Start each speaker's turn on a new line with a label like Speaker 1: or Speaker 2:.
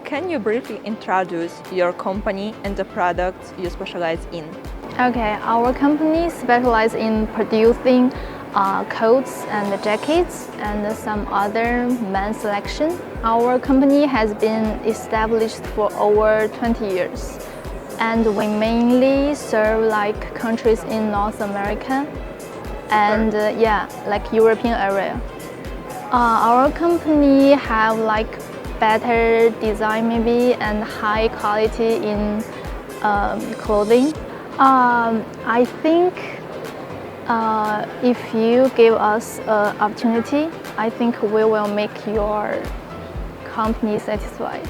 Speaker 1: can you briefly introduce your company and the products you specialize in?
Speaker 2: Okay, our company specializes in producing coats and jackets and some other men's selection. Our company has been established for over 20 years, and we mainly serve like countries in North America and like European area. Our company have like better design maybe and high quality in clothing. I think if you give us an opportunity, I think we will make your company satisfied.